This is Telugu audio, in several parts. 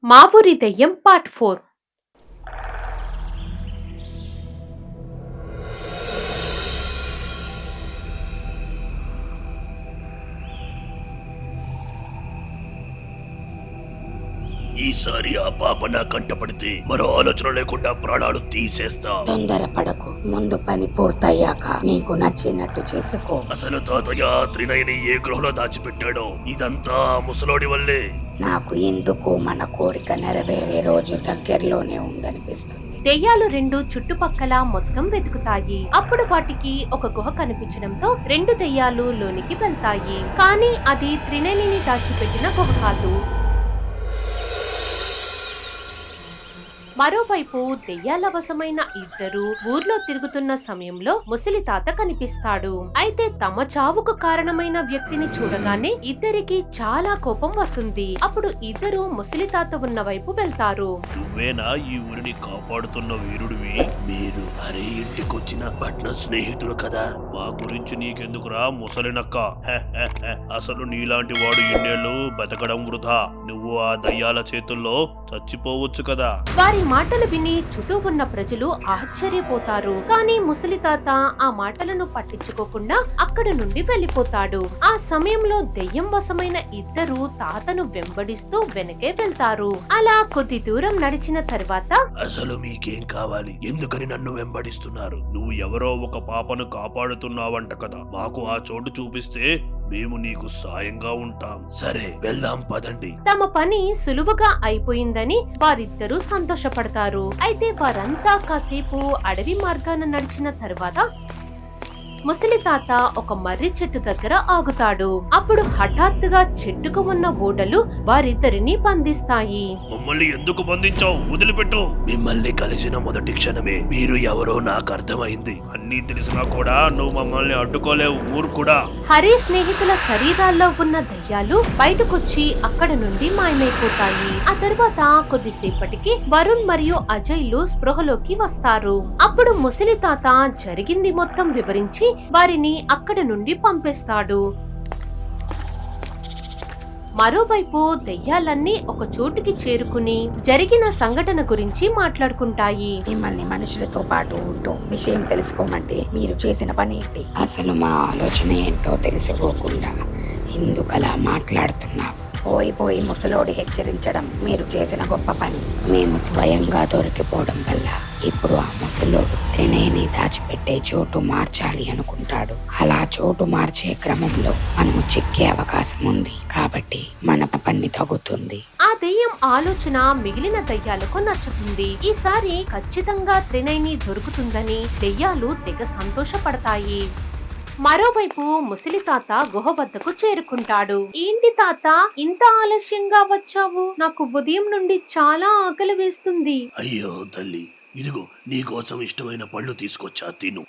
మా ఊరి దెయ్యం పార్ట్ 4. ఈసారి ఆ పాప నా కంటపడితే మరో ఆలోచన లేకుండా ప్రాణాలు తీసేస్తా. తొందరపడకు, ముందు పని పూర్తయ్యాక నీకు నచ్చినట్టు చేసుకో. అసలు తాతయ్య త్రినయని ఏ గృహలో దాచిపెట్టాడో ఇదంతా ముసలోడి వల్లే. నాకు ఎందుకు మన కోరిక నెరవేరే రోజు దగ్గరలోనే ఉందనిపిస్తుంది. దెయ్యాలు రెండు చుట్టుపక్కల మొత్తం వెతుకుతాయి. అప్పుడు వాటికి ఒక గుహ కనిపించడంతో రెండు దెయ్యాలు లోనికి వెళ్తాయి. కానీ అది త్రినేనిని దాచిపెట్టిన గుహ కాదు. మరోవైపు దెయ్యాల వశమైన ఇద్దరు ఊర్లో తిరుగుతున్న సమయంలో ముసలి తాత కనిపిస్తాడు. అయితే తమ చావుకు కారణమైన వ్యక్తిని చూడగానే ఇద్దరికి చాలా కోపం వస్తుంది. అప్పుడు ఇద్దరు ముసలి తాత ఉన్న వైపు వెళ్తారు. నువ్వేనా ఈ ఊరిని కాపాడుతున్న వీరుడివి? మీరు అరే ఇంటికొచ్చిన పట్నం స్నేహితుడు కదా. మా గురించి నీకెందుకురా ముసలినక్క? అసలు నీలాంటి వాడు ఎన్నేళ్ళు బతకడం వృధా. నువ్వు ఆ దయ్యాల చేతుల్లో చచ్చిపోవచ్చు కదా. వారి మాటలు విని చుట్టూ ఉన్న ప్రజలు ఆశ్చర్యపోతారు. కానీ ముసలి తాత ఆ మాటలను పట్టించుకోకుండా అక్కడ నుండి వెళ్లిపోతాడు. ఆ సమయంలో దెయ్యం వశమైన ఇద్దరు తాతను వెంబడిస్తూ వెనకే వెళ్తారు. అలా కొద్ది దూరం నడిచిన తర్వాత, అసలు మీకేం కావాలి? ఎందుకని నన్ను వెంబడిస్తున్నారు? నువ్వు ఎవరో ఒక పాపను కాపాడుతున్నావంట కదా. మాకు ఆ చోటు చూపిస్తే మేము నీకు సాయంగా ఉంటాం. సరే వెళ్దాం పదండి. తమ పని సులువుగా అయిపోయిందని వారిద్దరూ సంతోషపడతారు. అయితే వారంతా కాసేపు అడవి మార్గాన నడిచిన తర్వాత ముసలి తాత ఒక మర్రి చెట్టు దగ్గర ఆగుతాడు. అప్పుడు హఠాత్తుగా చెట్టుకు ఉన్న ఓడలు వారిద్దరిని బంధిస్తాయి. మమ్మల్ని ఎందుకు బంధించావు? వదిలిపెట్టు. మిమ్మల్ని కలిసిన మొదటి క్షణమే మీరు ఎవరో నాకు అర్థమైంది. అన్నీ తెలిసినా కూడా నువ్వు మమ్మల్ని అడ్డుకోలేవు. ఊరు కూడా. హరి స్నేహితుల శరీరాల్లో ఉన్న దయ్యాలు బయటకొచ్చి అక్కడ నుండి మాయమైపోతాయి. ఆ తర్వాత కొద్దిసేపటికి వరుణ్ మరియు అజయ్లు స్పృహలోకి వస్తారు. అప్పుడు ముసలి తాత జరిగింది మొత్తం వివరించి వారిని అక్కడ నుండి పంపేస్తాడు. మరోవైపు దెయ్యాలన్నీ ఒక చోటుకి చేరుకుని జరిగిన సంఘటన గురించి మాట్లాడుకుంటాయి. మిమ్మల్ని మనుషులతో పాటు ఉంటూ విషయం తెలుసుకోమంటే మీరు చేసిన పని ఏంటి? అసలు మా ఆలోచన ఏంటో తెలుసుకోకుండా ఎందుకలా మాట్లాడుతున్నావు? పోయి ముసలోడి హెచ్చరించడం మీరు చేసిన గొప్ప పని. మేము స్వయంగా దొరికిపోవడం వల్ల ఇప్పుడు ఆ ముసలోడు త్రినేని దాచిపెట్టే చోటు మార్చాలి అనుకుంటాడు. అలా చోటు మార్చే క్రమంలో మనము చిక్కే అవకాశం ఉంది. కాబట్టి మన పని తగ్గుతుంది. ఆ దెయ్యం ఆలోచన మిగిలిన దెయ్యాలకు నచ్చుతుంది. ఈసారి ఖచ్చితంగా త్రినేని దొరుకుతుందని దెయ్యాలు తెగ సంతోషపడతాయి. మరోవైపు ముసలి తాత గుహ వద్దకు చేరుకుంటాడు. ఏంటి తాత, ఇంత ఆలస్యంగా వచ్చావు? నాకు ఉదయం నుండి చాలా ఆకలి వేస్తుంది. అయ్యో తల్లి, ఇదిగో నీకోసం ఇష్టమైన పళ్ళు తీసుకొచ్చా, తిను.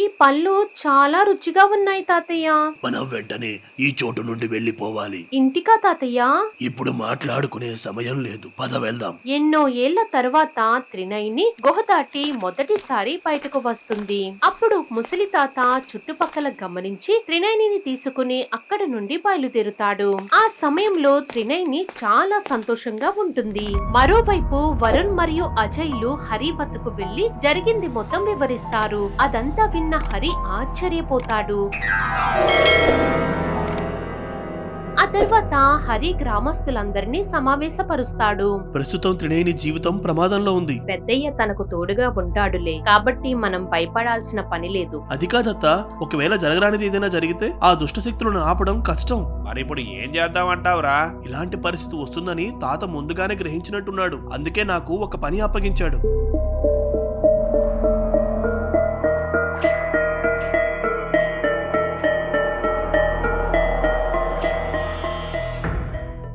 ఈ పళ్ళు చాలా రుచిగా ఉన్నాయి తాతయ్య. మనం వెంటనే ఈ చోటు నుండి వెళ్లిపోవాలి. ఇంటికా తాతయ్య? ఇప్పుడు మాట్లాడుకునే సమయం లేదు, పద వెళ్దాం. ఎన్నో ఏళ్ల తర్వాత త్రినయని గుహ దాటి మొదటిసారి బయటకు వస్తుంది. అప్పుడు ముసలి తాత చుట్టుపక్కల గమనించి త్రినయనిని తీసుకుని అక్కడ నుండి బయలుదేరుతాడు. ఆ సమయంలో త్రినయని చాలా సంతోషంగా ఉంటుంది. మరోవైపు వరుణ్ మరియు అజయ్లు హరి వద్దకు వెళ్లి జరిగింది మొత్తం వివరిస్తారు. అదంతా విన్న హరి ఆశ్చర్యపోతాడు. ఆ తర్వాత హరి గ్రామస్తులందరినీ సమావేశపరుస్తాడు. ప్రస్తుతం త్రినేని జీవితం ప్రమాదంలో ఉంది. పెద్దయ్య తనకు తోడుగా ఉంటాడులే, కాబట్టి మనం భయపడాల్సిన పని లేదు. అది కాదత్తా, ఒకవేళ జరగరానిది ఏదైనా జరిగితే ఆ దుష్ట శక్తులను ఆపడం కష్టం. మరి ఇప్పుడు ఏం చేద్దామంటావురా? ఇలాంటి పరిస్థితి వస్తుందని తాత ముందుగానే గ్రహించినట్టున్నాడు. అందుకే నాకు ఒక పని అప్పగించాడు.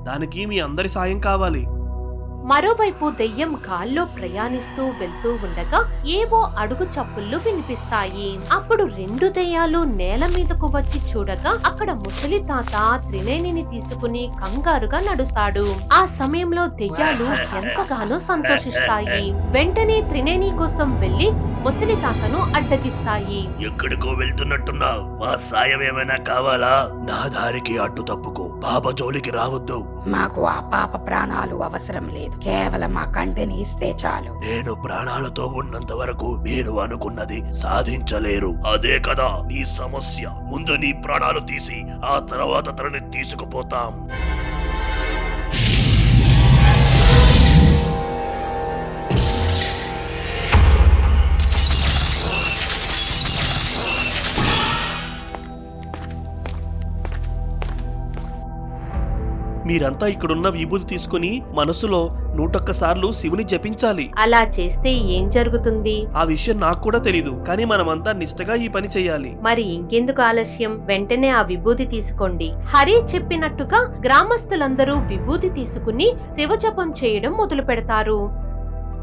దానికి మీ అందరి సాయం కావాలి. మరోవైపు దెయ్యం గాల్లో ప్రయాణిస్తూ వెళ్తూ ఉండగా ఏవో అడుగు చప్పుళ్ళు వినిపిస్తాయి. అప్పుడు రెండు దెయ్యాలు నేల మీదకు వచ్చి చూడగా అక్కడ ముసలి తాత త్రినేనిని తీసుకుని కంగారుగా నడుస్తాడు. ఆ సమయంలో దెయ్యాలు ఎంతగానో సంతోషిస్తాయి. వెంటనే త్రినేని కోసం వెళ్లి ముసలి తాతను అడ్డగిస్తాయి. ఎక్కడికో వెళ్తున్నట్టున్నావు, మా సాయం ఏమైనా కావాలా? నా దారికి అడ్డు తప్పుకో, పాప జోలికి రావద్దు. మాకు ఆ పాప ప్రాణాలు అవసరం లేదు, కేవలం ఆ కంటిని ఇస్తే చాలు. నేను ప్రాణాలతో ఉన్నంత వరకు మీరు అనుకున్నది సాధించలేరు. అదే కదా నీ సమస్య. ముందు నీ ప్రాణాలు తీసి ఆ తర్వాత తనని తీసుకుపోతాం. మీరంతా ఇక్కడున్న విభూతి తీసుకుని మనసులో 101 సార్లు శివుని జపించాలి. అలా చేస్తే ఏం జరుగుతుంది? ఆ విషయం నాకు కూడా తెలీదు, కానీ మనమంతా నిష్టగా ఈ పని చేయాలి. మరి ఇంకెందుకు ఆలస్యం, వెంటనే ఆ విభూతి తీసుకోండి. హరి చెప్పినట్టుగా గ్రామస్తులందరూ విభూతి తీసుకుని శివజపం చేయడం మొదలు పెడతారు.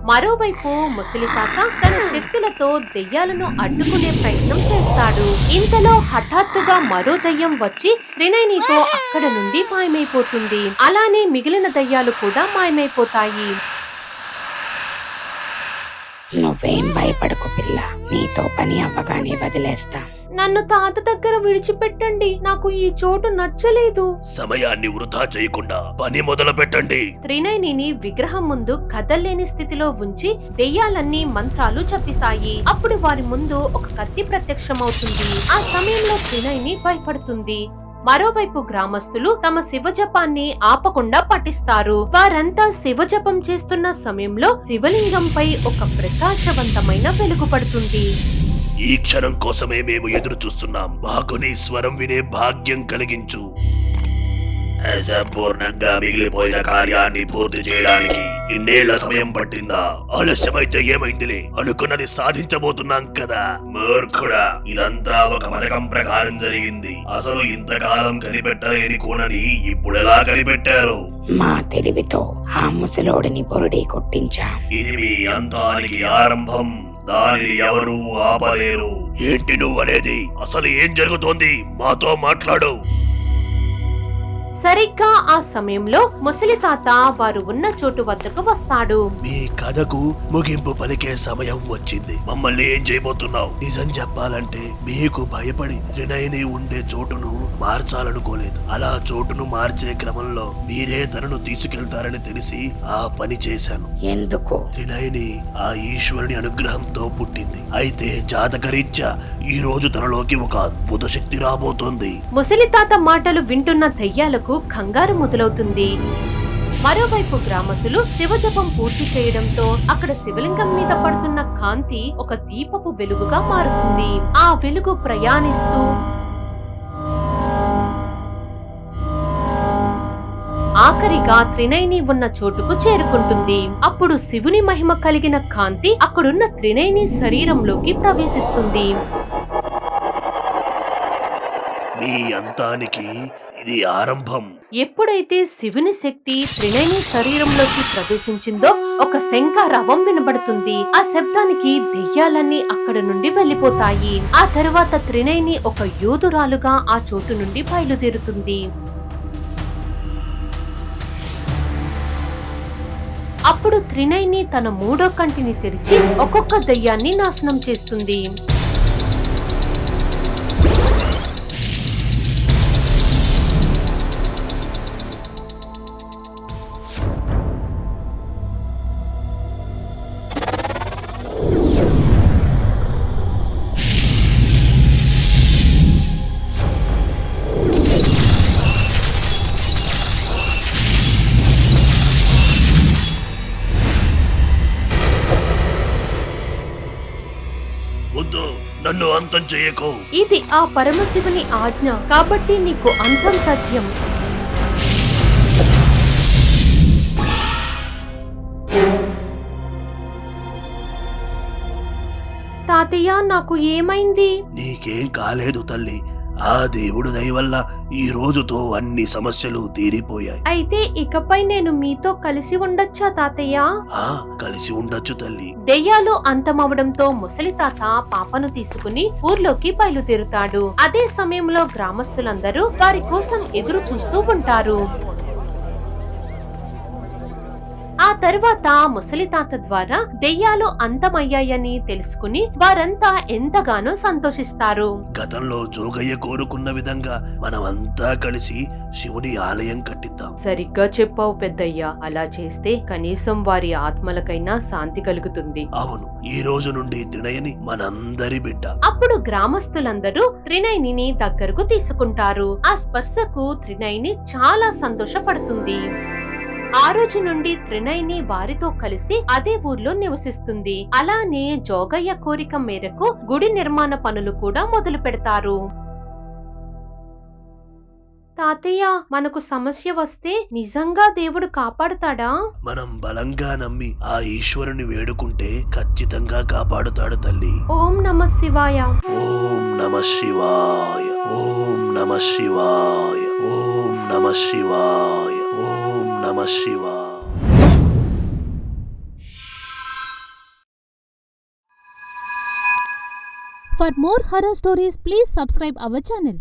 మరోవైపు ముసలి తాత తన శక్తులతో దెయ్యాలను అడ్డుకునే ప్రయత్నం చేస్తాడు. ఇంతలో హఠాత్తుగా మరో దయ్యం వచ్చి త్రినయనితో అక్కడ నుండి మాయమైపోతుంది. అలానే మిగిలిన దయ్యాలు కూడా మాయమైపోతాయి. నువ్వేం భయపడకు పిల్ల, నీతో పని అవ్వగానే వదిలేస్తా. నన్ను తాత దగ్గర విడిచిపెట్టండి, నాకు ఈ చోటు నచ్చలేదు. సమయాన్ని వృధా చేయకుండా పని మొదలు పెట్టండి. త్రినయనిని విగ్రహం ముందు కదల్లేని స్థితిలో ఉంచి దెయ్యాలన్నీ మంత్రాలు చెప్పిస్తాయి. అప్పుడు వారి ముందు ఒక కత్తి ప్రత్యక్షమవుతుంది. ఆ సమయంలో త్రినయని భయపడుతుంది. మరోవైపు గ్రామస్తులు తమ శివజపాన్ని ఆపకుండా పఠిస్తారు. వారంతా శివజపం చేస్తున్న సమయంలో శివలింగంపై ఒక ప్రకాశవంతమైన వెలుగు పడుతుంది. ఈ క్షణం కోసమే మేము ఎదురు చూస్తున్నాం. మాకు నీ స్వరం వినే భాగ్యం కలిగించు. అసంపూర్ణంగా మిగిలిపోయిన కార్యాన్ని పూర్తి చేయడానికి ఇన్నేళ్ల సమయం పట్టిందా? ఆలస్యమైతే ఏమైందిలే, అనుకున్నది సాధించబోతున్నాం కదా. మూర్ఖుడా, ఇదంతా ఒక పథకం ప్రకారం జరిగింది. అసలు ఇంతకాలం కనిపెట్టలేని కోణని ఇప్పుడెలా కనిపెట్టారు? మా తెలివితో ఆ ముసలోడిని బురుడి కొట్టించాం. ఇది మీ అంతానికి ఆరంభం. దానిని ఎవరూ ఆపలేరు. ఏంటి నువ్వనేది? అసలు ఏం జరుగుతోంది? మాతో మాట్లాడు. సరిగ్గా ఆ సమయంలో ముసలి తాత వారు ఉన్న చోటు వద్దకు వస్తాడు. మీ కథకు ముగింపు పలికే సమయం వచ్చింది. మమ్మల్ని ఏం చేయబోతున్నావు? నిజం చెప్పాలంటే మీకు భయపడి త్రినయని ఉండే చోటును మార్చాలనుకోలేదు. అలా చోటును మార్చే క్రమంలో మీరే తనను తీసుకెళ్తారని తెలిసి ఆ పని చేశాను. ఎందుకు? త్రినయని ఆ ఈశ్వరుని అనుగ్రహంతో పుట్టింది. అయితే జాతకరీత్యా ఈ రోజు తనలోకి ఒక అద్భుత శక్తి రాబోతోంది. ముసలి తాత మాటలు వింటున్న దయ్యాలకు కంగారు మొదలవుతుంది. మరోవైపు గ్రామస్తులు శివజపం పూర్తి చేయడంతో అక్కడ శివలింగం మీద పడుతున్న కాంతి ఒక దీపపు వెలుగుగా మారుతుంది. ఆ వెలుగు ప్రయాణిస్తూ ఆఖరిగా త్రినయని ఉన్న చోటుకు చేరుకుంటుంది. అప్పుడు శివుని మహిమ కలిగిన కాంతి అక్కడున్న త్రినయని శరీరంలోకి ప్రవేశిస్తుంది. మీ అంతానికి ఇది ఆరంభం. ఎప్పుడైతే శివుని శక్తి త్రినయని శరీరంలోకి ప్రవేశించిందో ఒక శంఖారావం వినబడుతుంది. ఆ శబ్దానికి దెయ్యాలన్నీ అక్కడ నుండి వెళ్లిపోతాయి. ఆ తరువాత త్రినయని ఒక యోధురాలుగా ఆ చోటు నుండి బయలుదేరుతుంది. అప్పుడు త్రినయని తన 3వ కంటిని తెరిచి ఒక్కొక్క దెయ్యాన్ని నాశనం చేస్తుంది. వద్దు, నన్ను అంతం చేయకు. ఇది ఆ పరమశివుని ఆజ్ఞ, కాబట్టి నీకు అంతం సత్యం. తాతయ్య, నాకు ఏమైంది? నీకేం కాలేదు తల్లి. ఆ దేవుడు దయ వల్ల ఈ రోజుతో అన్ని సమస్యలు తీరిపోయాయి. అయితే ఇకపై నేను మీతో కలిసి ఉండొచ్చా తాతయ్య? కలిసి ఉండొచ్చు తల్లి. దెయ్యాలు అంతమవడంతో ముసలి తాత పాపను తీసుకుని ఊర్లోకి బయలుదేరుతాడు. అదే సమయంలో గ్రామస్తులందరూ వారి కోసం ఎదురు చూస్తూ ఉంటారు. ఆ తర్వాత ముసలి తాత ద్వారా దెయ్యాలు అంతమయ్యాయని తెలుసుకుని వారంతా ఎంతగానో సంతోషిస్తారు. గతంలో జోగయ్య కోరుకున్న విధంగా మనమంతా కలిసి శివుని ఆలయం కట్టిద్దాం. సరిగ్గా చెప్పావు పెద్దయ్యా. అలా చేస్తే కనీసం వారి ఆత్మలకైనా శాంతి కలుగుతుంది. అవును, ఈ రోజు నుండి త్రినయని మనందరి బిడ్డ. అప్పుడు గ్రామస్తులందరూ త్రినయనిని దగ్గరకు తీసుకుంటారు. ఆ స్పర్శకు త్రినయని చాలా సంతోషపడుతుంది. ఆ రోజు నుండి త్రినయని వారితో కలిసి అదే ఊర్లో నివసిస్తుంది. అలానే జోగయ్య కోరిక మేరకు గుడి నిర్మాణ పనులు కూడా మొదలు పెడతారు. తాతయ్య, మనకు సమస్య వస్తే నిజంగా దేవుడు కాపాడుతాడా? మనం బలంగా నమ్మి ఆ ఈశ్వరుని వేడుకుంటే ఖచ్చితంగా కాపాడుతాడు తల్లి. ఓం నమః శివాయ. ఓం నమః శివాయ. ఓం నమః శివాయ. ఓం నమః శివాయ. ఓం నమః శివాయ. For more horror stories, please subscribe our channel.